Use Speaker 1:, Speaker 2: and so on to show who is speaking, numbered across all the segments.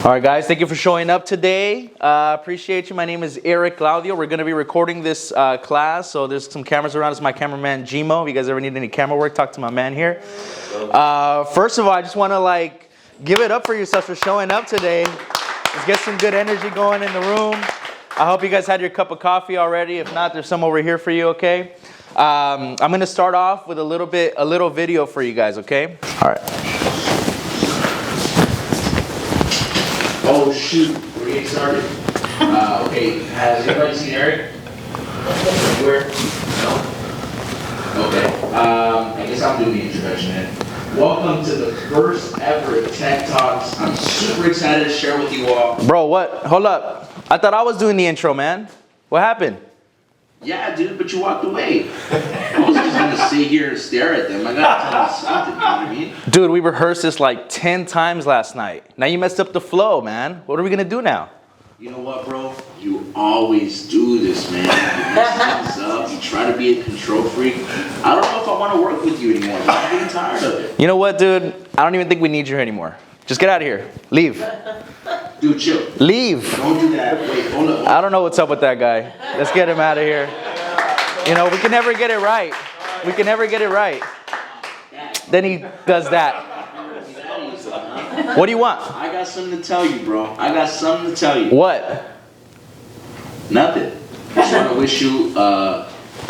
Speaker 1: All right, guys, thank you for showing up today. Appreciate you. My name is Erick Claudio. We're going to be recording this class, so there's some cameras around. It's my cameraman, Gmo. If you guys ever need any camera work, talk to my man here. First of all, I just want to give it up for yourselves for showing up today. Let's get some good energy going in the room. I hope you guys had your cup of coffee already. If not, there's some over here for you, okay? I'm going to start off with a little video for you guys, okay? All right.
Speaker 2: Oh shoot, we're getting started. Okay, has everybody seen Eric? Anywhere? No? Okay, I guess I'll do the introduction then. Welcome to the first ever Tech Talks. I'm super excited to share with you all.
Speaker 1: Bro, what? Hold up. I thought I was doing the intro, man. What happened?
Speaker 2: Yeah, dude, but you walked away. I was just gonna sit here and stare at them. I gotta tell them something, you know what I mean?
Speaker 1: Dude, we rehearsed this like 10 times last night. Now you messed up the flow, man. What are we gonna do now?
Speaker 2: You know what, bro? You always do this, man. You mess things up. You try to be a control freak. I don't know if I want to work with you anymore. I'm getting tired of it.
Speaker 1: You know what, dude? I don't even think we need you here anymore. Just get out of here. Leave.
Speaker 2: Dude, chill.
Speaker 1: Leave.
Speaker 2: Don't do that. Wait, hold up.
Speaker 1: I don't know what's up with that guy. Let's get him out of here. You know, we can never get it right. We can never get it right. Then he does that. What do you want?
Speaker 2: I got something to tell you, bro. I got something to tell you.
Speaker 1: What?
Speaker 2: Nothing. I just want to wish you an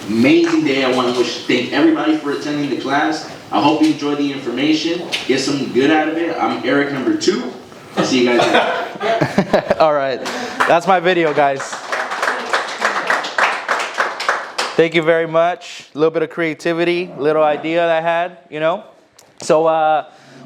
Speaker 2: amazing day. I want to thank everybody for attending the class. I hope you enjoyed the information. Get something good out of it. I'm Eric number 2. I'll see you guys later.
Speaker 1: All right. That's my video, guys. Thank you very much. A little bit of creativity, little idea that I had, you know. So,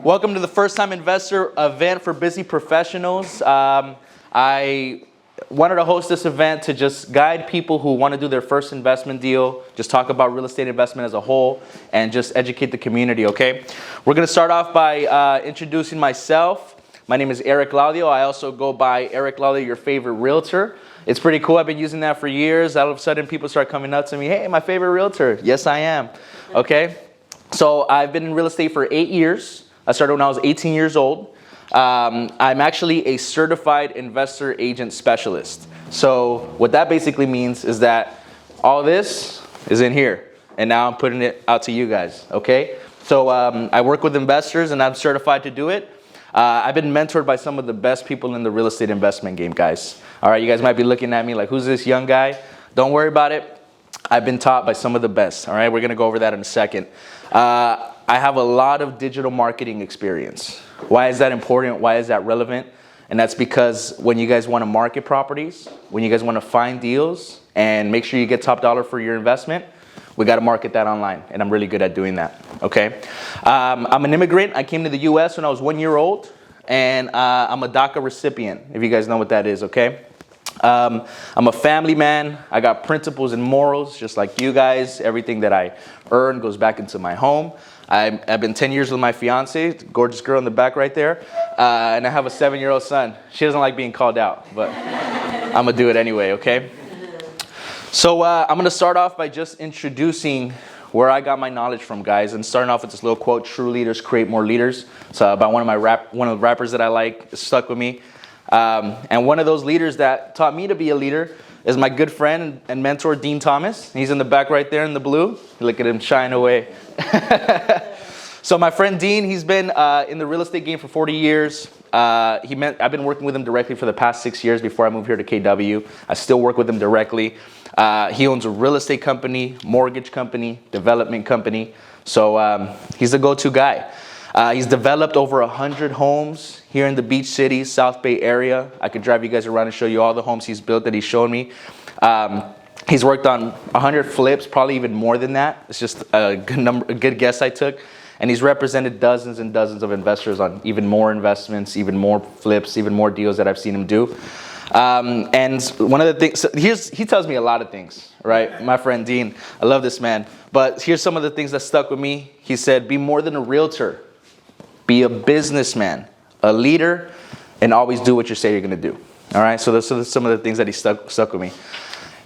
Speaker 1: welcome to the First Time Investor event for busy professionals. I wanted to host this event to just guide people who want to do their first investment deal, just talk about real estate investment as a whole, and just educate the community, okay? We're going to start off by introducing myself. My name is Erick Claudio. I also go by Erick Claudio, your favorite realtor. It's pretty cool. I've been using that for years. All of a sudden, people start coming up to me, hey, my favorite realtor. Yes, I am. Okay? So I've been in real estate for 8 years. I started when I was 18 years old. I'm actually a certified investor agent specialist. So what that basically means is that all this is in here. And now I'm putting it out to you guys. Okay? So I work with investors and I'm certified to do it. I've been mentored by some of the best people in the real estate investment game, guys. All right, you guys might be looking at me like, who's this young guy? Don't worry about it. I've been taught by some of the best. All right, we're going to go over that in a second. I have a lot of digital marketing experience. Why is that important? Why is that relevant? And that's because when you guys want to market properties, when you guys want to find deals and make sure you get top dollar for your investment, we got to market that online, and I'm really good at doing that, okay? I'm an immigrant. I came to the U.S. when I was 1 year old, and I'm a DACA recipient, if you guys know what that is, okay? I'm a family man. I got principles and morals, just like you guys. Everything that I earn goes back into my home. I've been 10 years with my fiance, gorgeous girl in the back right there, and I have a 7-year-old son. She doesn't like being called out, but I'm going to do it anyway, okay? So I'm going to start off by just introducing where I got my knowledge from, guys, and starting off with this little quote, "True leaders create more leaders." So by one of the rappers that I like, it stuck with me. And one of those leaders that taught me to be a leader is my good friend and mentor, Dean Thomas. He's in the back right there in the blue. Look at him shine away. So my friend Dean, he's been in the real estate game for 40 years. I've been working with him directly for the past 6 years before I moved here to KW. I still work with him directly. He owns a real estate company, mortgage company, development company. So he's the go-to guy. He's developed over 100 homes here in the Beach City, South Bay area. I could drive you guys around and show you all the homes he's built that he's shown me. He's worked on 100 flips, probably even more than that. It's just a good guess I took. And he's represented dozens and dozens of investors on even more investments, even more flips, even more deals that I've seen him do. And one of the things, he tells me a lot of things, right? My friend Dean, I love this man. But here's some of the things that stuck with me. He said, be more than a realtor. Be a businessman, a leader, and always do what you say you're going to do. All right, so those are some of the things that he stuck with me.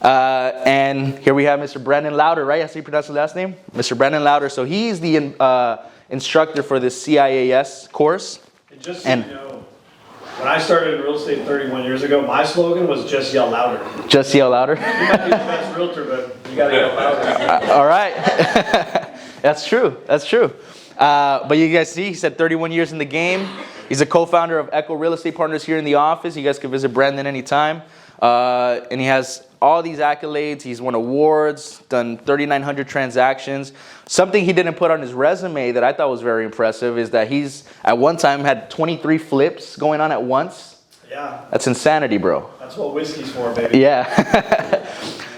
Speaker 1: And here we have Mr. Brandon Lauder, right? That's how you pronounce his last name? Mr. Brandon Lauder. So he's the instructor for this CIAS course.
Speaker 3: And just so you know, When I started in real estate 31 years ago, my slogan was just yell louder.
Speaker 1: Just yell louder?
Speaker 3: You might be the best realtor, but you gotta yell louder.
Speaker 1: All right. That's true. That's true. But you guys see, he said 31 years in the game. He's a co-founder of Echo Real Estate Partners here in the office. You guys can visit Brandon anytime. And he has all these accolades. He's won awards, done 3,900 transactions. Something he didn't put on his resume that I thought was very impressive is that he's at one time had 23 flips going on at once.
Speaker 3: Yeah.
Speaker 1: That's insanity, bro.
Speaker 3: That's what whiskey's for, baby.
Speaker 1: Yeah.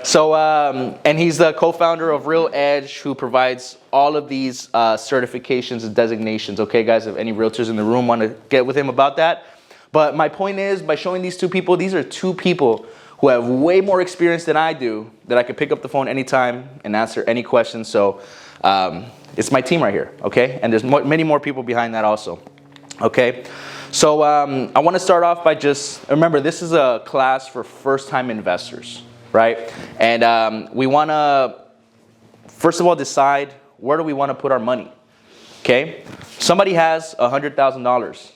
Speaker 1: So, and he's the co-founder of Real Edge, who provides all of these certifications and designations. Okay, guys, if any realtors in the room want to get with him about that. But my point is, by showing these two people, these are two people who have way more experience than I do, that I could pick up the phone anytime and answer any questions. So it's my team right here, okay? And there's many more people behind that also, okay? So I want to start off by just, remember, this is a class for first-time investors, right? And we want to, first of all, decide where do we want to put our money, okay? Somebody has $100,000.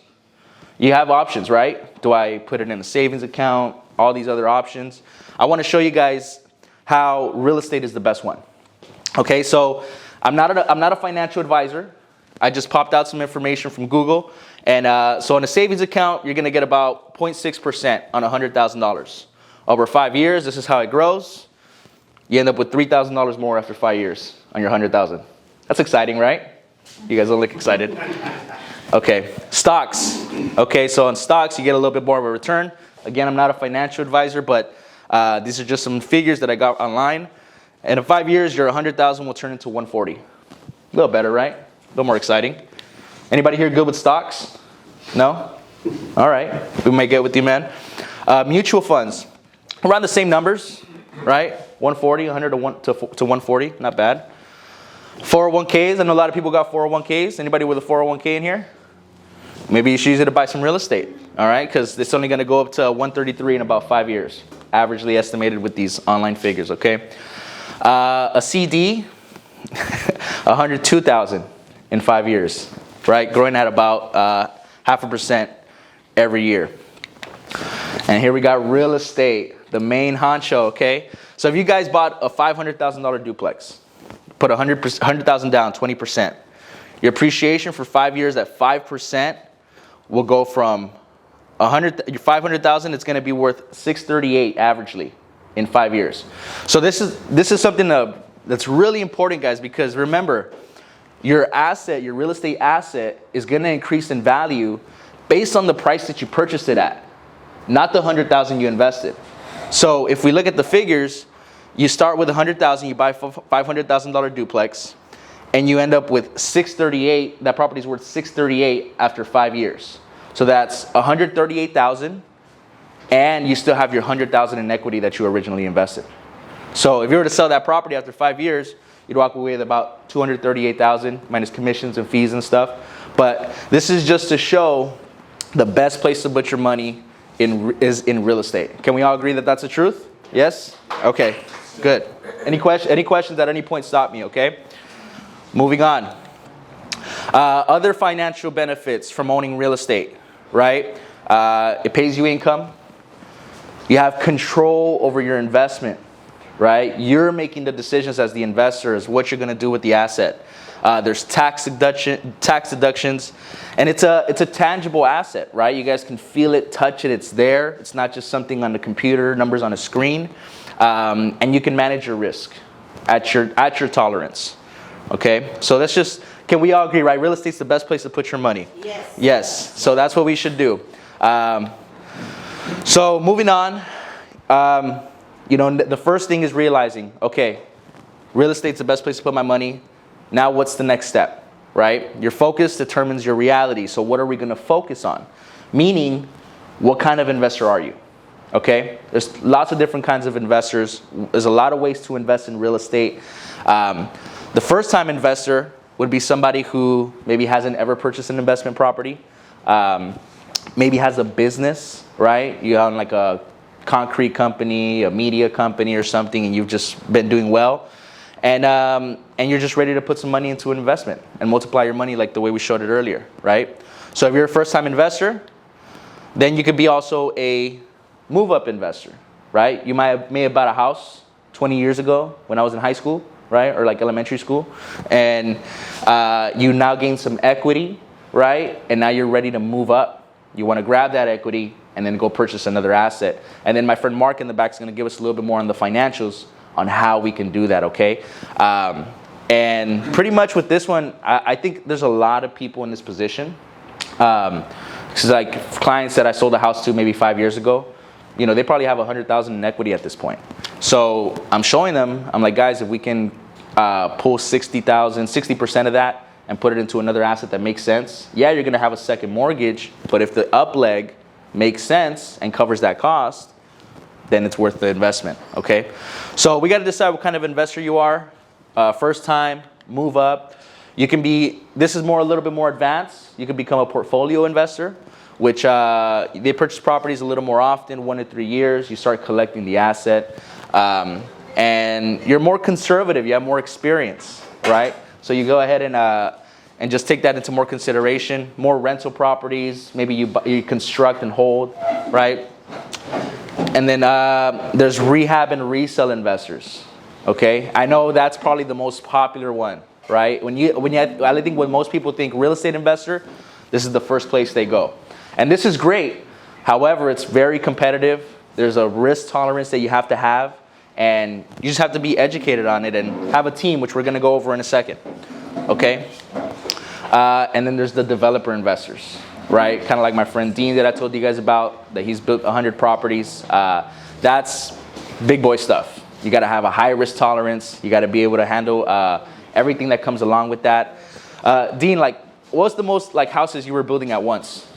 Speaker 1: You have options, right? Do I put it in a savings account? All these other options. I want to show you guys how real estate is the best one. Okay, so I'm not a financial advisor. I just popped out some information from Google. And so in a savings account, you're going to get about 0.6% on $100,000. Over 5 years, this is how it grows. You end up with $3,000 more after 5 years on your $100,000. That's exciting, right? You guys don't look excited. Okay, stocks. Okay, so on stocks, you get a little bit more of a return. Again, I'm not a financial advisor, but these are just some figures that I got online. And in 5 years, your 100,000 will turn into 140. A little better, right? A little more exciting. Anybody here good with stocks? No? All right, we might get with you, man. Mutual funds, around the same numbers, right? 140, 100 to 140, not bad. 401ks, I know a lot of people got 401ks. Anybody with a 401k in here? Maybe you should use it to buy some real estate, all right? Because it's only going to go up to 133 in about 5 years, averagely estimated with these online figures, okay? A CD, 102,000 in 5 years, right? Growing at about 0.5% every year. And here we got real estate, the main honcho, okay? So if you guys bought a $500,000 duplex, put 100,000 down, 20%. Your appreciation for 5 years at 5% will go from 500,000. It's going to be worth 638 averagely in 5 years. So this is something that's really important, guys, because remember, your asset, your real estate asset, is going to increase in value based on the price that you purchased it at, not the 100,000 you invested. So if we look at the figures, you start with 100,000, you buy a $500,000 duplex, and you end up with 638. That property is worth 638 after 5 years. So that's 138,000, and you still have your 100,000 in equity that you originally invested. So if you were to sell that property after 5 years, you'd walk away with about 238,000 minus commissions and fees and stuff. But this is just to show the best place to put your money is in real estate. Can we all agree that that's the truth? Yes? Okay, good. Any questions at any point, stop me, okay? Moving on. Other financial benefits from owning real estate, right? It pays you income. You have control over your investment, right? You're making the decisions as the investor as what you're going to do with the asset. There's tax deductions, and it's a tangible asset, right? You guys can feel it, touch it, it's there. It's not just something on the computer, numbers on a screen, and you can manage your risk at your tolerance. Okay, so that's just, can we all agree, right? Real estate's the best place to put your money.
Speaker 4: Yes.
Speaker 1: Yes, so that's what we should do. So moving on, the first thing is realizing, okay, real estate's the best place to put my money. Now what's the next step, right? Your focus determines your reality. So what are we going to focus on? Meaning, what kind of investor are you? Okay, there's lots of different kinds of investors. There's a lot of ways to invest in real estate. The first-time investor would be somebody who maybe hasn't ever purchased an investment property, maybe has a business, right? You own like a concrete company, a media company or something, and you've just been doing well. And you're just ready to put some money into an investment and multiply your money like the way we showed it earlier, right? So if you're a first-time investor, Then you could be also a move-up investor, right? You may have bought a house 20 years ago when I was in high school, right? Or like elementary school. And you now gain some equity, right? And now you're ready to move up. You want to grab that equity and then go purchase another asset. And then my friend Mark in the back is going to give us a little bit more on the financials on how we can do that, okay? And pretty much with this one, I think there's a lot of people in this position. This is like clients that I sold a house to maybe 5 years ago. You know, they probably have 100,000 in equity at this point. So I'm showing them, I'm like, guys, if we can pull 60,000, 60% of that and put it into another asset that makes sense, yeah, you're gonna have a second mortgage, but if the up leg makes sense and covers that cost, then it's worth the investment, okay? So we gotta decide what kind of investor you are. First time, move up. You can be, this is a little bit more advanced. You can become a portfolio investor, which they purchase properties a little more often, 1 to 3 years. You start collecting the asset. And you're more conservative, you have more experience, right? So you go ahead and just take that into more consideration. More rental properties, maybe you construct and hold, right? And then there's rehab and resale investors, okay? I know that's probably the most popular one, right? I think when most people think real estate investor, this is the first place they go. And this is great. However, it's very competitive. There's a risk tolerance that you have to have, and you just have to be educated on it and have a team, which we're going to go over in a second, okay? And then there's the developer investors, right? Kind of like my friend Dean that I told you guys about, that he's built 100 properties. That's big boy stuff. You got to have a high risk tolerance. You got to be able to handle everything that comes along with that. Dean, like, what's the most like houses you were building at once?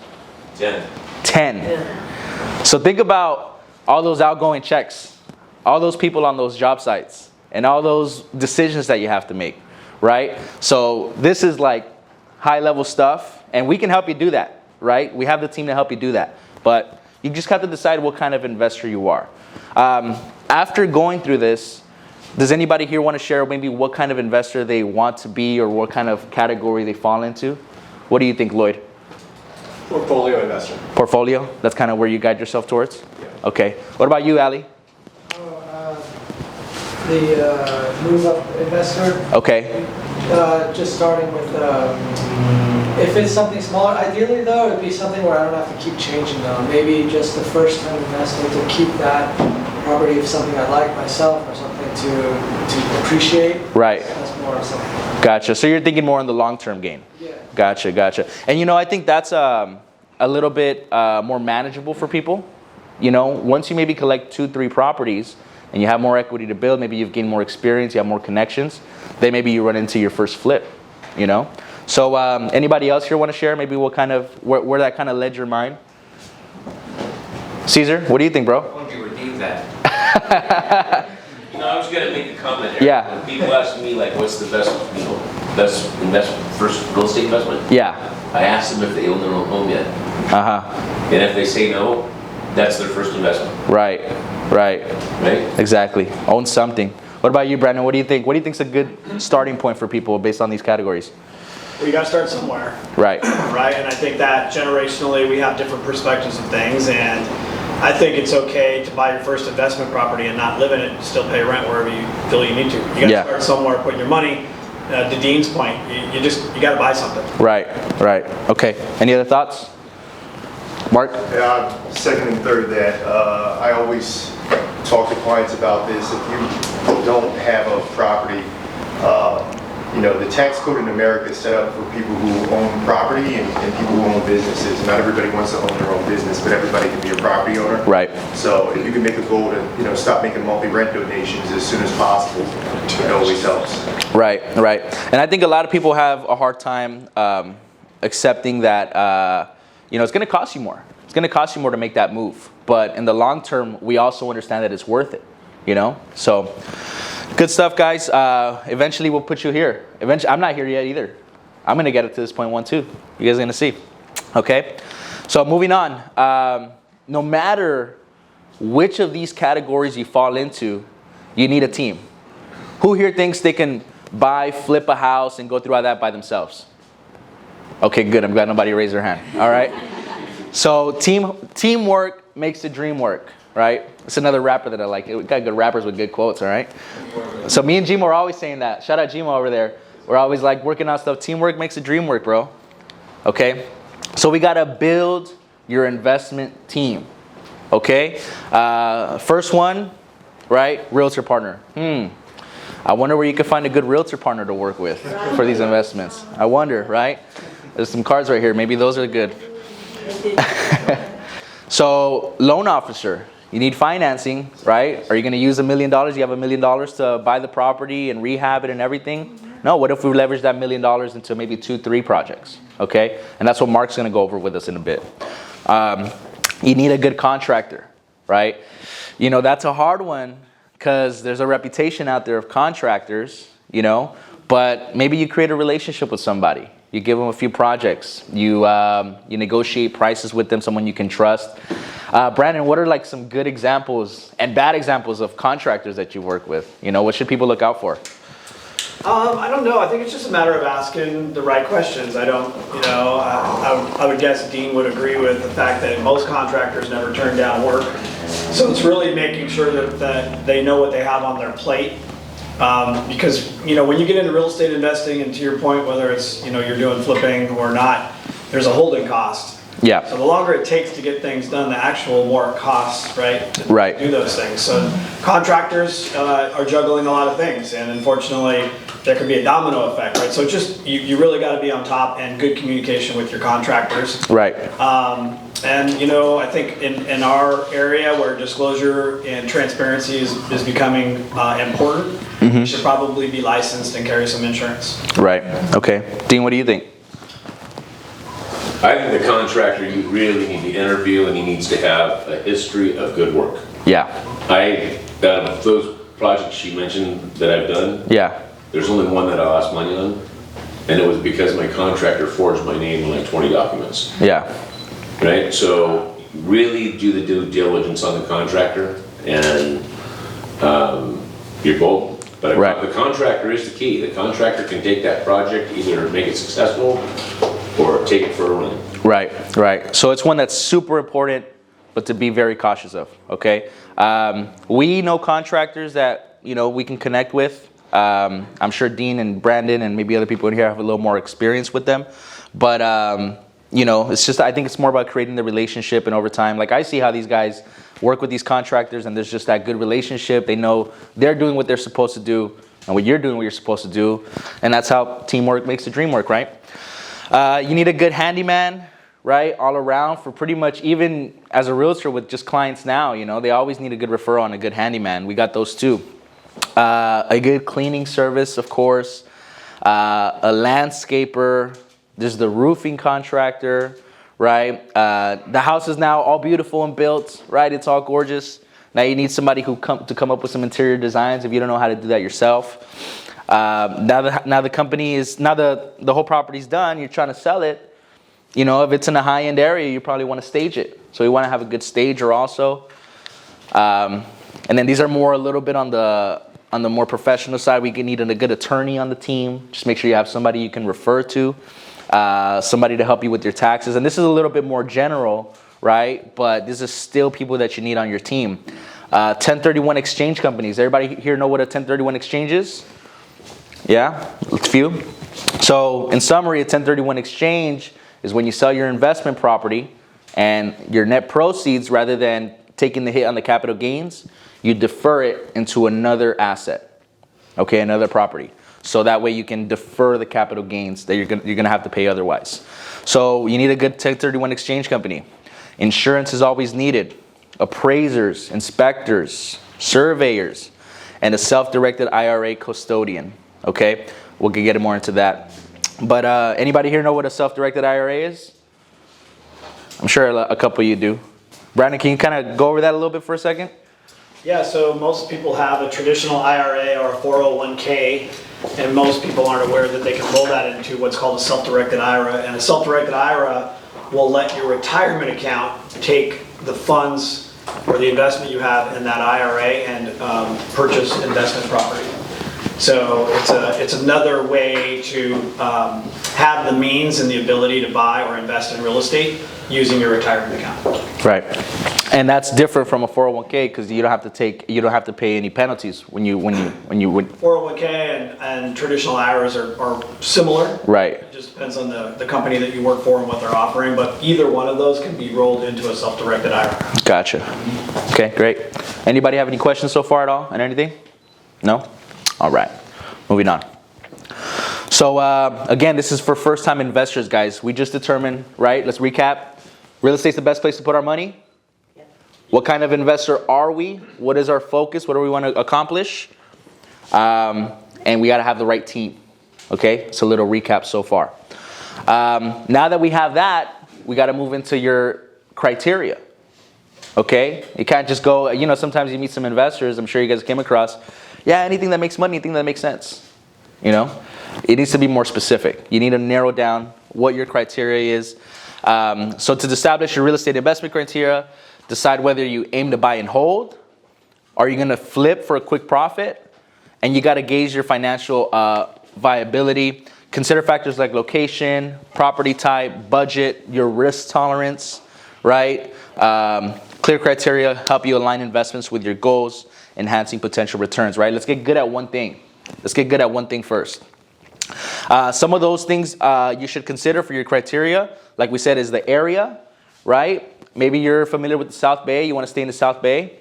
Speaker 1: 10. Yeah. So think about all those outgoing checks, all those people on those job sites, and all those decisions that you have to make, right? So this is like high level stuff, and we can help you do that, right? We have the team to help you do that, but you just have to decide what kind of investor you are. After going through this, does anybody here want to share maybe what kind of investor they want to be or what kind of category they fall into? What do you think, Lloyd?
Speaker 3: Portfolio investor.
Speaker 1: Portfolio? That's kind of where you guide yourself towards?
Speaker 3: Yeah.
Speaker 1: Okay. What about you, Ali?
Speaker 4: The move-up investor.
Speaker 1: Okay.
Speaker 4: Just starting with, if it's something smaller, ideally though, it'd be something where I don't have to keep changing them. Maybe just the first time investment to keep that property if something I like myself or something to appreciate.
Speaker 1: Right.
Speaker 4: That's more of something.
Speaker 1: Gotcha. So you're thinking more in the long-term gain.
Speaker 4: Yeah.
Speaker 1: Gotcha. And you know, I think that's a little bit more manageable for people. You know, once you maybe collect 2-3 properties and you have more equity to build, maybe you've gained more experience, you have more connections, then maybe you run into your first flip, you know? So anybody else here want to share maybe what kind of, where that kind of led your mind? Caesar, what do you think, bro?
Speaker 5: Why don't you redeem that? You know, I was going to make a comment here.
Speaker 1: Yeah.
Speaker 5: When people ask me, like, what's the best investment, first real estate investment?
Speaker 1: Yeah.
Speaker 5: I ask them if they own their own home yet.
Speaker 1: Uh-huh.
Speaker 5: And if they say no, that's their first investment.
Speaker 1: Right.
Speaker 5: Right?
Speaker 1: Exactly. Own something. What about you, Brandon? What do you think? What do you think's a good starting point for people based on these categories?
Speaker 3: Well, you got to start somewhere.
Speaker 1: Right.
Speaker 3: Right, and I think that generationally we have different perspectives of things, and I think it's okay to buy your first investment property and not live in it and still pay rent wherever you feel you need to. You got to start somewhere, putting your money. To Dean's point, you got to buy something. Right.
Speaker 1: Okay. Any other thoughts? Mark?
Speaker 6: Yeah, second and third that I always talk to clients about this. If you don't have a property, you know, the tax code in America is set up for people who own property and people who own businesses. Not everybody wants to own their own business, but everybody can be a property owner.
Speaker 1: Right.
Speaker 6: So if you can make a goal to, you know, stop making monthly rent donations as soon as possible, it always helps.
Speaker 1: Right. And I think a lot of people have a hard time accepting that, you know, it's going to cost you more. It's going to cost you more to make that move. But in the long term, we also understand that it's worth it, you know? So good stuff, guys. Eventually, we'll put you here. Eventually, I'm not here yet either. I'm going to get it to this point 1, too. You guys are going to see. Okay? So moving on. No matter which of these categories you fall into, you need a team. Who here thinks they can buy, flip a house, and go through all that by themselves? Okay, good. I'm glad nobody raised their hand. All right? So teamwork makes the dream work, right? It's another rapper that I like. We got good rappers with good quotes, all right? So me and Gmo are always saying that. Shout out Gmo over there. We're always like working on stuff. Teamwork makes the dream work, bro. Okay? So we got to build your investment team. Okay? First one, right? Realtor partner. I wonder where you can find a good realtor partner to work with for these investments. I wonder, right? There's some cards right here. Maybe those are good. So, loan officer, you need financing, right? Are you going to use $1 million? You have $1 million to buy the property and rehab it and everything? No, what if we leverage that $1 million into maybe 2-3 projects? Okay? And that's what Mark's going to go over with us in a bit. You need a good contractor, right? You know, that's a hard one because there's a reputation out there of contractors, you know, but maybe you create a relationship with somebody. You give them a few projects. You negotiate prices with them, someone you can trust. Brandon, what are like some good examples and bad examples of contractors that you work with? You know, what should people look out for?
Speaker 3: I don't know. I think it's just a matter of asking the right questions. I don't, you know, I would guess Dean would agree with the fact that most contractors never turn down work. So it's really making sure that they know what they have on their plate. Because, you know, when you get into real estate investing, and to your point, whether it's, you know, you're doing flipping or not, there's a holding cost.
Speaker 1: Yeah.
Speaker 3: So the longer it takes to get things done, the actual more it costs, right? To do those things. So contractors are juggling a lot of things, and unfortunately, there could be a domino effect, right? So just you really got to be on top and good communication with your contractors.
Speaker 1: Right.
Speaker 3: And you know, I think in our area where disclosure and transparency is becoming important, you should probably be licensed and carry some insurance.
Speaker 1: Right. Okay. Dean, what do you think?
Speaker 5: I think the contractor, you really need to interview, and he needs to have a history of good work.
Speaker 1: Yeah.
Speaker 5: Out of those projects you mentioned that I've done,
Speaker 1: Yeah.
Speaker 5: there's only one that I lost money on, and it was because my contractor forged my name in like 20 documents.
Speaker 1: Yeah.
Speaker 5: Right? So really do the due diligence on the contractor, and you're golden. But
Speaker 1: Right.
Speaker 5: the contractor is the key. The contractor can take that project, either make it successful or take it for a run.
Speaker 1: Right, right. So it's one that's super important, but to be very cautious of, okay? We know contractors that, you know, we can connect with. I'm sure Dean and Brandon and maybe other people in here have a little more experience with them. But, you know, it's just, I think it's more about creating the relationship, and over time, like I see how these guys work with these contractors, and there's just that good relationship. They know they're doing what they're supposed to do, and what you're doing what you're supposed to do. And that's how teamwork makes the dream work, right? You need a good handyman, right, all around, for pretty much, even as a realtor with just clients now, you know, they always need a good referral and a good handyman. We got those too. A good cleaning service, of course, a landscaper, there's the roofing contractor, right? The house is now all beautiful and built, right? It's all gorgeous. Now you need somebody to come up with some interior designs if you don't know how to do that yourself. Now the whole property's done, you're trying to sell it. You know, if it's in a high-end area, you probably want to stage it. So you want to have a good stager also. And then these are more a little bit on the more professional side. We need a good attorney on the team. Just make sure you have somebody you can refer to, somebody to help you with your taxes. And this is a little bit more general, right? But this is still people that you need on your team. 1031 exchange companies. Everybody here know what a 1031 exchange is? Yeah, a few. So in summary, a 1031 exchange is when you sell your investment property and your net proceeds, rather than taking the hit on the capital gains, you defer it into another asset, okay, another property. So that way you can defer the capital gains that you're gonna have to pay otherwise. So you need a good 1031 exchange company. Insurance is always needed. Appraisers, inspectors, surveyors, and a self-directed IRA custodian. Okay, we'll get more into that. But anybody here know what a self-directed IRA is? I'm sure a couple of you do. Brandon, can you kind of go over that a little bit for a second?
Speaker 3: Yeah, so most people have a traditional IRA or a 401k, and most people aren't aware that they can roll that into what's called a self-directed IRA. And a self-directed IRA will let your retirement account take the funds or the investment you have in that IRA and purchase investment property. So it's another way to have the means and the ability to buy or invest in real estate using your retirement account.
Speaker 1: Right. And that's different from a 401k because you don't have to pay any penalties when you
Speaker 3: 401k and traditional IRAs are similar.
Speaker 1: Right.
Speaker 3: It just depends on the company that you work for and what they're offering, but either one of those can be rolled into a self-directed IRA.
Speaker 1: Gotcha. Okay, great. Anybody have any questions so far at all on anything? No? All right. Moving on. So again, this is for first-time investors, guys. We just determined, right? Let's recap. Real estate's the best place to put our money. What kind of investor are we? What is our focus? What do we want to accomplish? And we got to have the right team. Okay, it's a little recap so far. Now that we have that, we got to move into your criteria. Okay, you can't just go, sometimes you meet some investors, I'm sure you guys came across, anything that makes money, anything that makes sense. It needs to be more specific. You need to narrow down what your criteria is. So to establish your real estate investment criteria, decide whether you aim to buy and hold. Are you going to flip for a quick profit? And you got to gauge your financial viability. Consider factors like location, property type, budget, your risk tolerance, right? Clear criteria help you align investments with your goals, enhancing potential returns, right? Let's get good at one thing. Let's get good at one thing first. Some of those things you should consider for your criteria, like we said, is the area, right? Maybe you're familiar with the South Bay. You want to stay in the South Bay.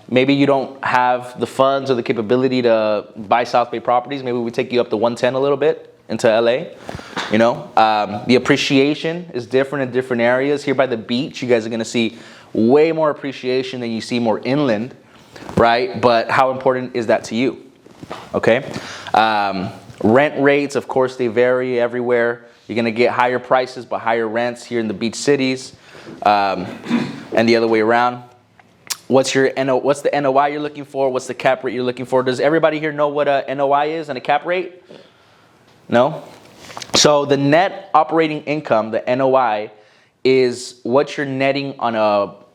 Speaker 1: Maybe you don't have the funds or the capability to buy South Bay properties. Maybe we take you up to 110 a little bit into LA. The appreciation is different in different areas. Here by the beach, you guys are going to see way more appreciation than you see more inland, right? But how important is that to you? Okay. Rent rates, of course, they vary everywhere. You're going to get higher prices but higher rents here in the beach cities, and the other way around. What's the NOI you're looking for? What's the cap rate you're looking for? Does everybody here know what a NOI is and a cap rate? No? So the net operating income, the NOI, is what you're netting on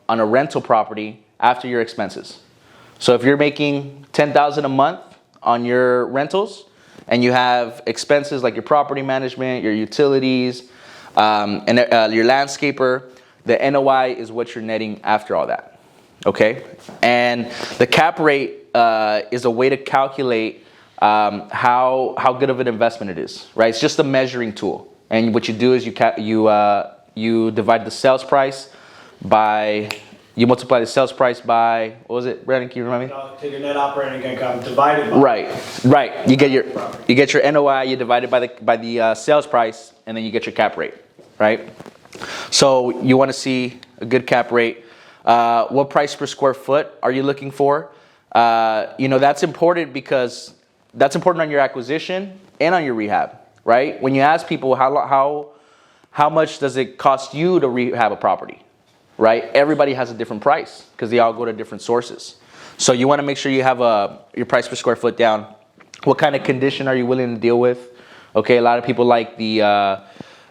Speaker 1: a rental property after your expenses. So if you're making $10,000 a month on your rentals, and you have expenses like your property management, your utilities, and your landscaper, the NOI is what you're netting after all that. Okay? And the cap rate is a way to calculate how good of an investment it is, right? It's just a measuring tool. And what you do is you divide the sales price by, you multiply the sales price by, what was it, Brandon, can you remind me?
Speaker 3: Take your net operating income divided by.
Speaker 1: Right. You get your NOI, you divide it by the sales price, and then you get your cap rate, right? So you want to see a good cap rate. What price per square foot are you looking for? That's important because that's important on your acquisition and on your rehab, right? When you ask people how much does it cost you to rehab a property, right? Everybody has a different price because they all go to different sources. So you want to make sure you have your price per square foot down. What kind of condition are you willing to deal with? Okay, a lot of people like the,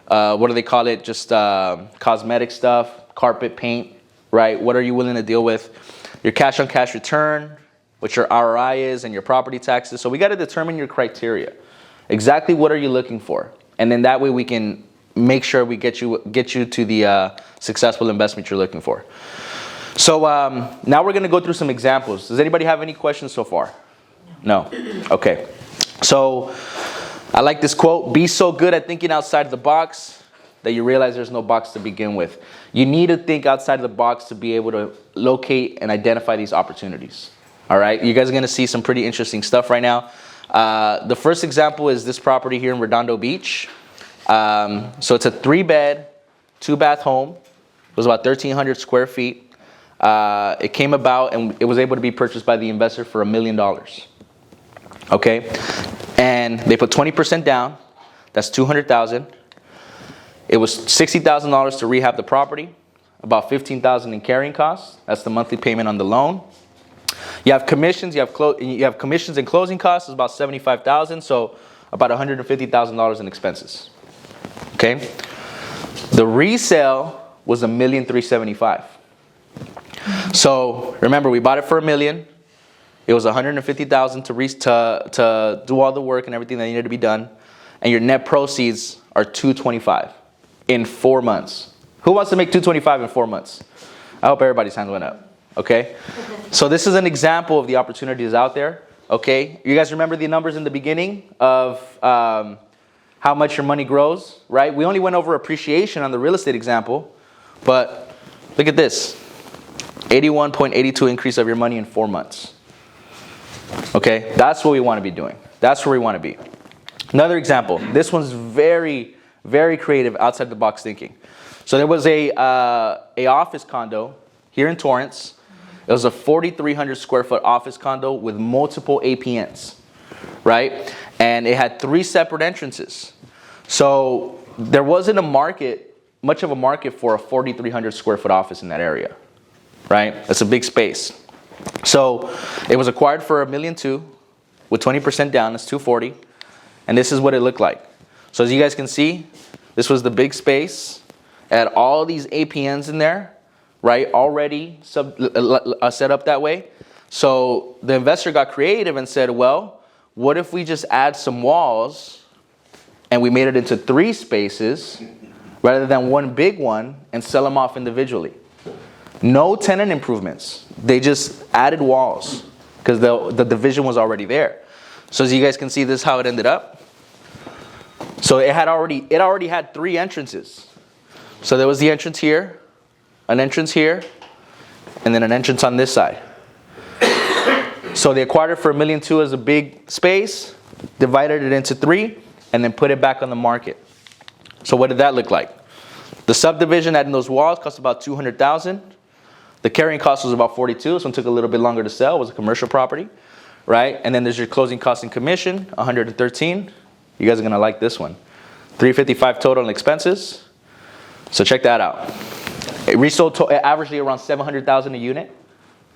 Speaker 1: what do they call it? Just cosmetic stuff, carpet, paint, right? What are you willing to deal with? Your cash on cash return, what your ROI is, and your property taxes. So we got to determine your criteria. Exactly what are you looking for? And then that way we can make sure we get you to the successful investment you're looking for. So now we're going to go through some examples. Does anybody have any questions so far? No? Okay. So I like this quote: be so good at thinking outside the box that you realize there's no box to begin with. You need to think outside of the box to be able to locate and identify these opportunities. All right? You guys are going to see some pretty interesting stuff right now. The first example is this property here in Redondo Beach. So it's a 3-bed, 2-bath home. It was about 1,300 square feet. It came about and it was able to be purchased by the investor for $1 million. Okay? And they put 20% down. That's $200,000. It was $60,000 to rehab the property, about $15,000 in carrying costs. That's the monthly payment on the loan. You have commissions. You have commissions and closing costs. It's about $75,000. So about $150,000 in expenses. Okay. The resale was $1,375,000. So remember, we bought it for $1 million. It was $150,000 to do all the work and everything that needed to be done, and your net proceeds are $225 in 4 months. Who wants to make $225 in 4 months? I hope everybody's hand went up. Okay, so this is an example of the opportunities out there. Okay, you guys remember the numbers in the beginning of how much your money grows, right? We only went over appreciation on the real estate example, but look at this. 81.82 increase of your money in 4 months. Okay, that's what we want to be doing. That's where we want to be. Another example. This one's very, very creative, outside the box thinking. So there was a office condo here in Torrance. It was a 4,300 square foot office condo with multiple APNs, right? And it had 3 separate entrances. So there wasn't much of a market for a 4,300 square foot office in that area, right? That's a big space. So it was acquired for $1.2 million with 20% down. That's $240,000, and this is what it looked like. So as you guys can see, this was the big space. It had all these APNs in there, right? Already set up that way. So the investor got creative and said, well, what if we just add some walls and we made it into 3 spaces rather than one big one and sell them off individually? No tenant improvements. They just added walls because the division was already there. So as you guys can see, this is how it ended up. So it already had 3 entrances. So there was the entrance here, an entrance here, and then an entrance on this side. So they acquired it for $1.2 million as a big space, divided it into 3, and then put it back on the market. So what did that look like? The subdivision adding those walls cost about $200,000. The carrying cost was about $42,000. This one took a little bit longer to sell. It was a commercial property, right? And then there's your closing cost and commission, $113,000. You guys are gonna like this one. $355,000 total in expenses. So check that out. It resold averagely around $700,000 a unit.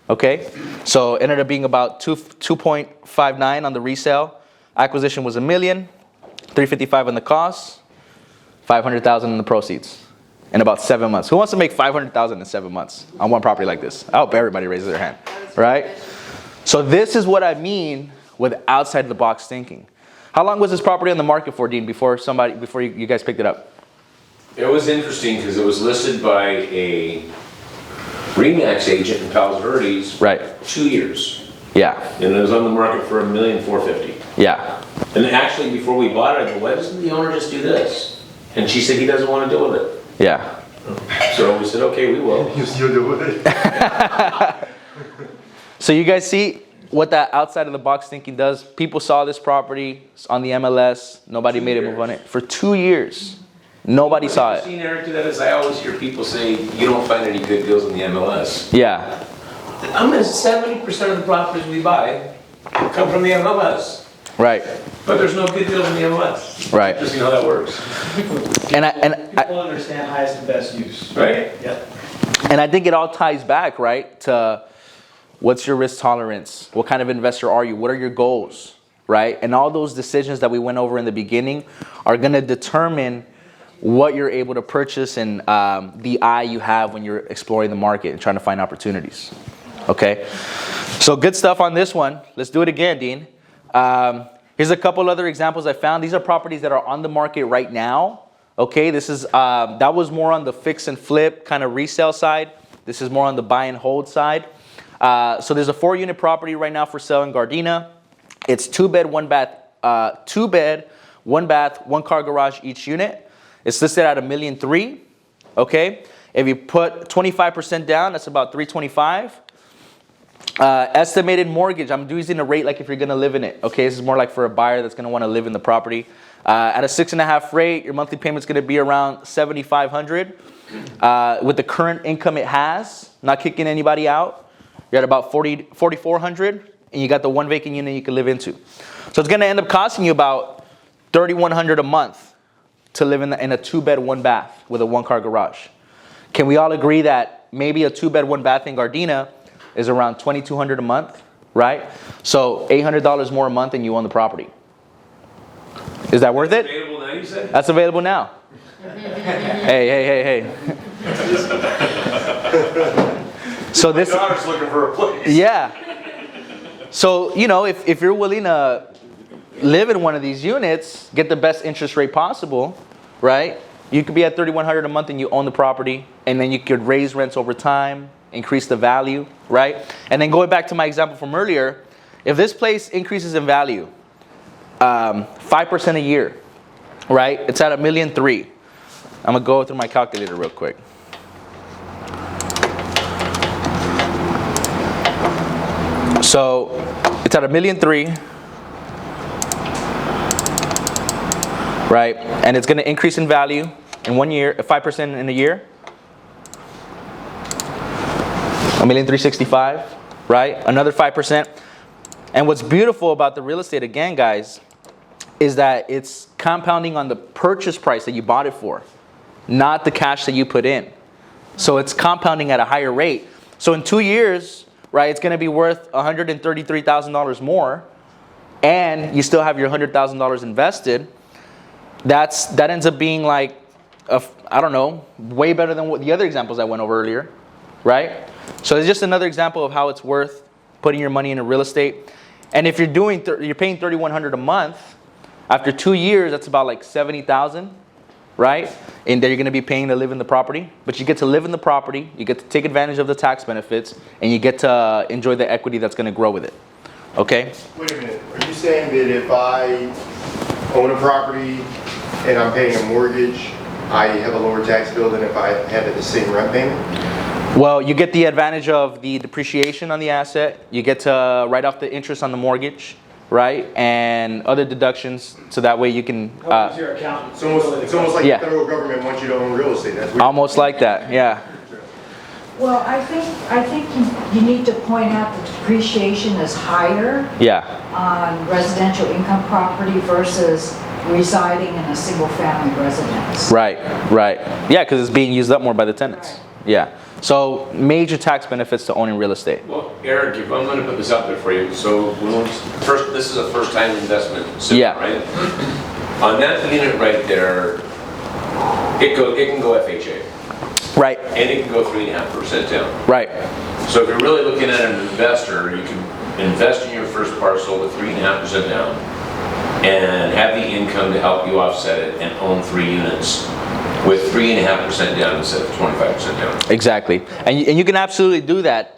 Speaker 1: Okay, so it ended up being about 2.59 on the resale. Acquisition was $1 million, $355,000 on the cost, $500,000 in the proceeds in about 7 months. Who wants to make $500,000 in 7 months on one property like this? I hope everybody raises their hand, right? So this is what I mean with outside the box thinking. How long was this property on the market for, Dean, before you guys picked it up?
Speaker 5: It was interesting because it was listed by a Remax agent in Palos Verdes.
Speaker 1: Right.
Speaker 5: 2 years.
Speaker 1: Yeah.
Speaker 5: And it was on the market for $1,450,000.
Speaker 1: Yeah.
Speaker 5: And actually, before we bought it, I go, why doesn't the owner just do this? And she said he doesn't want to deal with it.
Speaker 1: Yeah.
Speaker 5: So we said, okay, we will.
Speaker 6: You deal with it.
Speaker 1: So you guys see what that outside of the box thinking does? People saw this property on the MLS. Nobody made a move on it for 2 years. Nobody saw it.
Speaker 5: I've seen Eric do that, as I always hear people say, you don't find any good deals in the MLS.
Speaker 1: Yeah.
Speaker 5: I'm at 70% of the properties we buy come from the MLS.
Speaker 1: Right.
Speaker 5: But there's no good deals in the MLS.
Speaker 1: Right.
Speaker 5: Just how that works.
Speaker 3: People understand highest and best use.
Speaker 5: Right?
Speaker 3: Yep.
Speaker 1: And I think it all ties back, right, to what's your risk tolerance? What kind of investor are you? What are your goals, right? And all those decisions that we went over in the beginning are going to determine what you're able to purchase and the eye you have when you're exploring the market and trying to find opportunities. Okay? So good stuff on this one. Let's do it again, Dean. Here's a couple other examples I found. These are properties that are on the market right now. Okay, this is that was more on the fix and flip kind of resale side. This is more on the buy and hold side. So there's a 4-unit property right now for sale in Gardena. It's 2-bed, 1-bath, 2-bed, 1-bath, 1-car garage each unit. It's listed at $1.3 million. Okay, if you put 25% down, that's about $325,000. Estimated mortgage, I'm using a rate like if you're gonna live in it. Okay, this is more like for a buyer that's gonna wanna live in the property. At a 6.5 rate, your monthly payment's gonna be around $7,500. With the current income it has, not kicking anybody out, you're at about $4,400, and you got the 1 vacant unit you can live into. So it's gonna end up costing you about $3,100 a month to live in a 2-bed, 1-bath with a 1-car garage. Can we all agree that maybe a 2-bed, 1-bath in Gardena is around $2,200 a month, right? So $800 more a month and you own the property. Is that worth it?
Speaker 5: Available now, you said?
Speaker 1: That's available now. Hey. So this.
Speaker 5: My daughter's looking for a place.
Speaker 1: Yeah. So, you know, if you're willing to live in one of these units, get the best interest rate possible, right? You could be at $3,100 a month and you own the property, and then you could raise rents over time, increase the value, right? And then going back to my example from earlier, if this place increases in value 5% a year, right? It's at $1.3 million. I'm gonna go through my calculator real quick. So it's at $1.3 million, right? And it's gonna increase in value in 1 year, 5% in a year. $1,365,000, right? Another 5%. And what's beautiful about the real estate, again, guys, is that it's compounding on the purchase price that you bought it for, not the cash that you put in. So it's compounding at a higher rate. So in 2 years, right, it's going to be worth $133,000 more, and you still have your $100,000 invested. That ends up being like, I don't know, way better than what the other examples I went over earlier, right? So it's just another example of how it's worth putting your money into real estate. And if you're paying $3,100 a month, after 2 years, that's about like $70,000, right? And then you're going to be paying to live in the property. But you get to live in the property, you get to take advantage of the tax benefits, and you get to enjoy the equity that's going to grow with it. Okay?
Speaker 6: Wait a minute, are you saying that if I own a property and I'm paying a mortgage, I have a lower tax bill than if I had the same rent payment?
Speaker 1: Well, you get the advantage of the depreciation on the asset. You get to write off the interest on the mortgage, right? And other deductions, so that way you can...
Speaker 3: Help your accountant.
Speaker 6: It's almost like
Speaker 1: Yeah.
Speaker 6: the federal government wants you to own real estate. That's what
Speaker 1: almost like that, yeah.
Speaker 7: Well, I think you need to point out that depreciation is higher
Speaker 1: Yeah,
Speaker 7: on residential income property versus residing in a single-family residence.
Speaker 1: right. Yeah, because it's being used up more by the tenants. Yeah. So major tax benefits to owning real estate.
Speaker 5: Well, Eric, if I'm going to put this out there for you, so this is a first-time investment,
Speaker 1: Yeah.
Speaker 5: right? On that unit right there, it can go FHA,
Speaker 1: Right,
Speaker 5: and it can go 3.5% down.
Speaker 1: right.
Speaker 5: So if you're really looking at an investor, you can invest in your first parcel with 3.5% down, and have the income to help you offset it, and own 3 units with 3.5% down instead of 25% down.
Speaker 1: Exactly. And you can absolutely do that,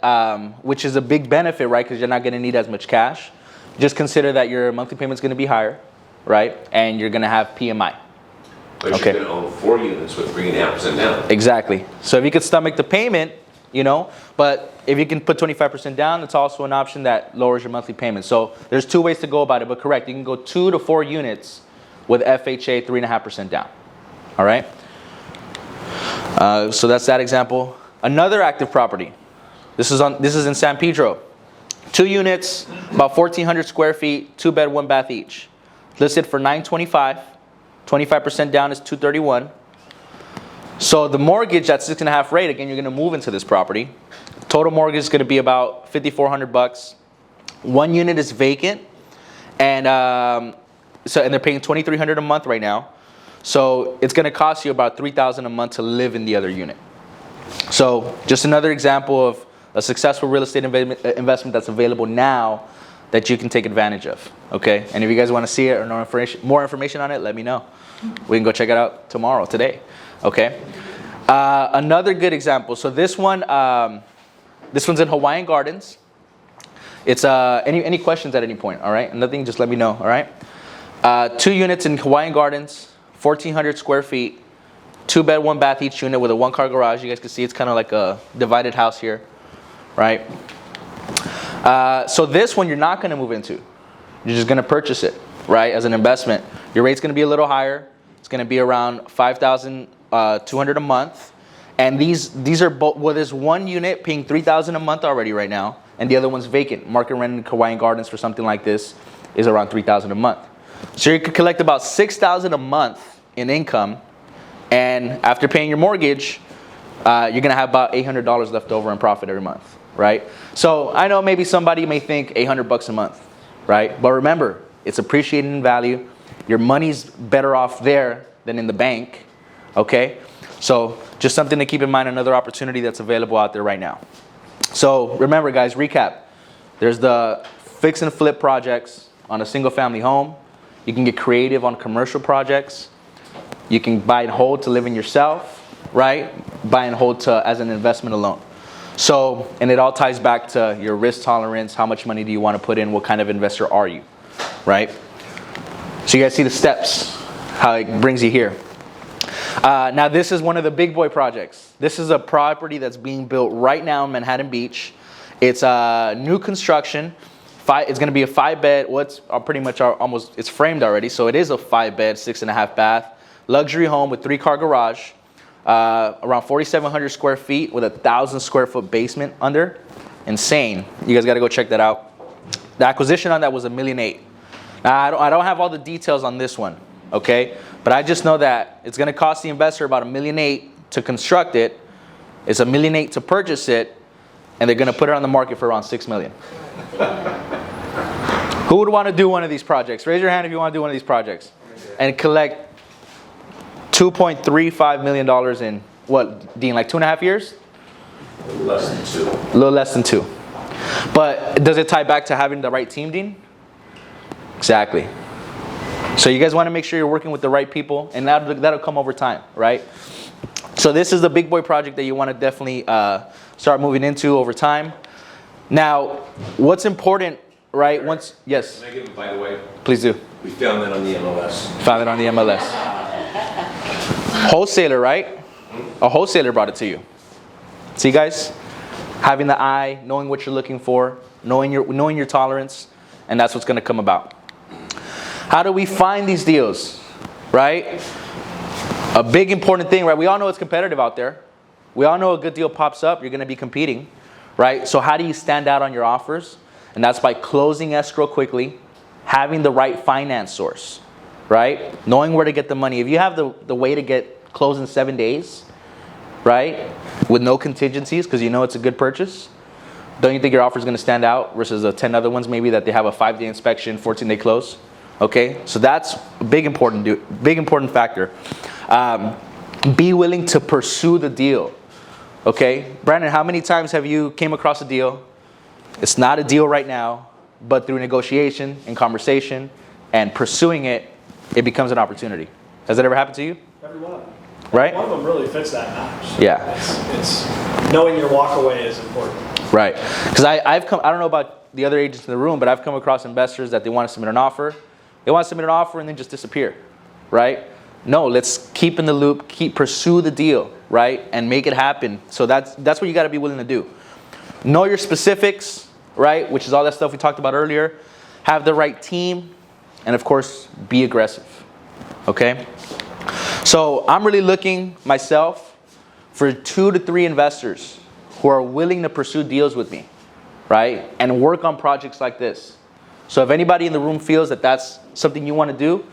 Speaker 1: which is a big benefit, right? Because you're not going to need as much cash. Just consider that your monthly payment's going to be higher, right? And you're going to have PMI.
Speaker 5: But
Speaker 1: Okay.
Speaker 5: you're going to own 4 units with 3.5% down.
Speaker 1: Exactly. So if you could stomach the payment, you know, but if you can put 25% down, it's also an option that lowers your monthly payment. So there's 2 ways to go about it, but correct. You can go 2 to 4 units with FHA 3.5% down. All right? So that's that example. Another active property. This is in San Pedro. 2 units, about 1,400 square feet, 2 bed, 1 bath each. Listed for $925. 25% down is $231. So the mortgage at 6.5 rate. Again, you're going to move into this property. Total mortgage is going to be about $5,400. 1 unit is vacant, and they're paying $2,300 a month right now. So it's going to cost you about $3,000 a month to live in the other unit. So just another example of a successful real estate investment that's available now that you can take advantage of. Okay, and if you guys want to see it or know more information on it, let me know. We can go check it out today. Okay. Another good example. So this one's in Hawaiian Gardens. It's any questions at any point. All right, nothing. Just let me know. All right. 2 units in Hawaiian Gardens. 1,400 square feet, 2 bed, 1 bath each unit with a 1-car garage. You guys can see it's kind of like a divided house here, right? So this one you're not going to move into. You're just going to purchase it, right, as an investment. Your rate's going to be a little higher. It's going to be around $5,200 a month. And these are both. Well, there's 1 unit paying $3,000 a month already right now, and the other one's vacant. Market rent in Hawaiian Gardens for something like this is around $3,000 a month. So you could collect about $6,000 a month in income, and after paying your mortgage, you're going to have about $800 left over in profit every month, right? So I know maybe somebody may think $800 a month, right? But remember, it's appreciating in value. Your money's better off there than in the bank, okay? So just something to keep in mind, another opportunity that's available out there right now. So remember, guys, recap. There's the fix and flip projects on a single family home. You can get creative on commercial projects. You can buy and hold to live in yourself, right? Buy and hold to as an investment alone. So, and it all ties back to your risk tolerance. How much money do you want to put in? What kind of investor are you, right? So you guys see the steps, how it brings you here. Now this is one of the big boy projects. This is a property that's being built right now in Manhattan Beach. It's a new construction. It's going to be a 5-bed. Well, it's pretty much almost, it's framed already. So it is a 5-bed, 6.5 bath, luxury home with 3-car garage. Around 4,700 square feet with a 1,000 square foot basement under. Insane. You guys got to go check that out. The acquisition on that was $1.8 million. Now, I don't have all the details on this one, okay? But I just know that it's going to cost the investor about $1.8 million to construct it. It's $1.8 million to purchase it, and they're going to put it on the market for around $6 million. Who would want to do one of these projects? Raise your hand if you want to do one of these projects and collect $2.35 million in what, Dean, like 2.5 years?
Speaker 5: A little less than 2.
Speaker 1: A little less than 2. But does it tie back to having the right team, Dean? Exactly. So you guys want to make sure you're working with the right people, and that'll come over time, right? So this is the big boy project that you want to definitely start moving into over time. Now, what's important, right? Once, yes.
Speaker 5: Can I give it, by the way?
Speaker 1: Please do.
Speaker 5: We found that on the MLS.
Speaker 1: Found it on the MLS. Wholesaler, right? A wholesaler brought it to you. See, guys, having the eye, knowing what you're looking for, knowing your tolerance, and that's what's going to come about. How do we find these deals, right? A big important thing, right? We all know it's competitive out there. We all know a good deal pops up, you're going to be competing, right? So how do you stand out on your offers? And that's by closing escrow quickly, having the right finance source, right? Knowing where to get the money. If you have the way to get closed in 7 days, right? With no contingencies, because you know it's a good purchase, don't you think your offer is going to stand out versus the 10 other ones maybe that they have a 5-day inspection, 14-day close? Okay, so that's a big important factor. Be willing to pursue the deal. Okay, Brandon, how many times have you came across a deal? It's not a deal right now, but through negotiation and conversation and pursuing it, it becomes an opportunity. Has that ever happened to you?
Speaker 3: Every one of them.
Speaker 1: Right?
Speaker 3: One of them really fits that match.
Speaker 1: Yeah.
Speaker 3: It's knowing your walk away is important.
Speaker 1: Right. Because I don't know about the other agents in the room, but I've come across investors that they want to submit an offer. They want to submit an offer and then just disappear. Right? No, let's keep in the loop, pursue the deal, right? And make it happen. So that's what you got to be willing to do. Know your specifics, right? Which is all that stuff we talked about earlier. Have the right team. And of course, be aggressive. Okay? So I'm really looking myself for 2 to 3 investors who are willing to pursue deals with me, right? And work on projects like this. So if anybody in the room feels that that's something you want to do,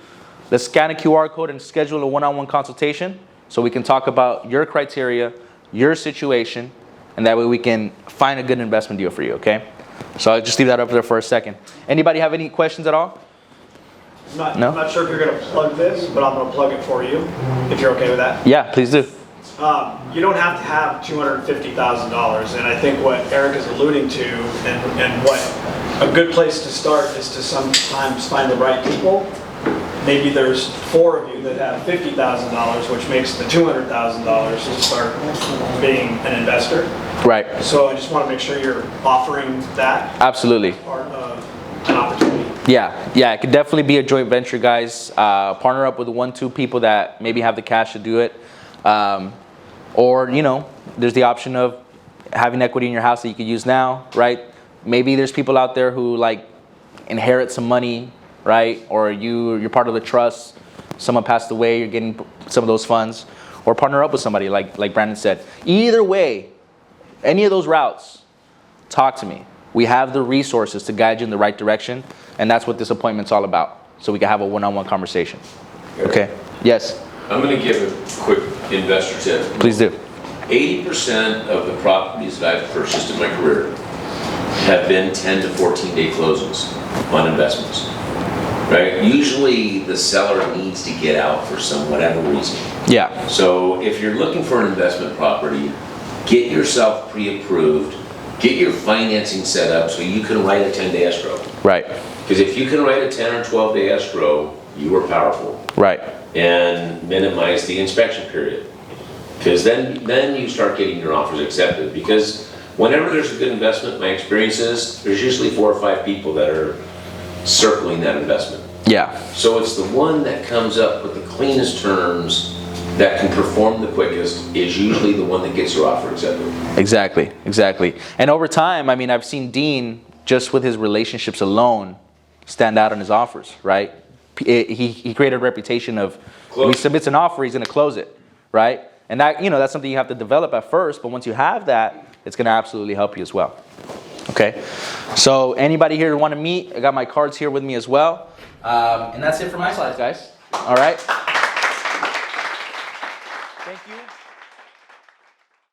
Speaker 1: let's scan a QR code and schedule a one-on-one consultation so we can talk about your criteria, your situation, and that way we can find a good investment deal for you, okay? So I'll just leave that up there for a second. Anybody have any questions at all?
Speaker 3: I'm not sure if you're going to plug this, but I'm going to plug it for you, if you're okay with that.
Speaker 1: Yeah, please do.
Speaker 3: You don't have to have $250,000, and I think what Eric is alluding to, and what a good place to start is to sometimes find the right people. Maybe there's 4 of you that have $50,000, which makes the $200,000 to start being an investor.
Speaker 1: Right.
Speaker 3: So I just want to make sure you're offering that
Speaker 1: Absolutely.
Speaker 3: part of an opportunity.
Speaker 1: Yeah, it could definitely be a joint venture, guys. Partner up with 1-2 people that maybe have the cash to do it. Or, there's the option of having equity in your house that you could use now, right? Maybe there's people out there who inherit some money, right? Or you're part of the trust. Someone passed away, you're getting some of those funds. Or partner up with somebody, like Brandon said. Either way, any of those routes, talk to me. We have the resources to guide you in the right direction, and that's what this appointment's all about. So we can have a one-on-one conversation. Okay? Yes?
Speaker 5: I'm going to give a quick investor tip.
Speaker 1: Please do.
Speaker 5: 80% of the properties that I've purchased in my career have been 10 to 14-day closings on investments. Right? Usually the seller needs to get out for whatever reason.
Speaker 1: Yeah.
Speaker 5: So if you're looking for an investment property, get yourself pre-approved, get your financing set up so you can write a 10-day escrow.
Speaker 1: Right.
Speaker 5: Because if you can write a 10 or 12 day escrow, you are powerful.
Speaker 1: Right.
Speaker 5: And minimize the inspection period. Because then you start getting your offers accepted. Because whenever there's a good investment, my experience is there's usually 4 or 5 people that are circling that investment.
Speaker 1: Yeah.
Speaker 5: So it's the one that comes up with the cleanest terms that can perform the quickest is usually the one that gets your offer accepted.
Speaker 1: Exactly. Exactly. And over time, I mean, I've seen Dean, just with his relationships alone, stand out on his offers, right? He created a reputation of, if he submits an offer, he's going to close it, right? And that, you know, that's something you have to develop at first, but once you have that, it's going to absolutely help you as well. Okay, so anybody here who want to meet, I got my cards here with me as well. And that's it for my slides, guys. All right.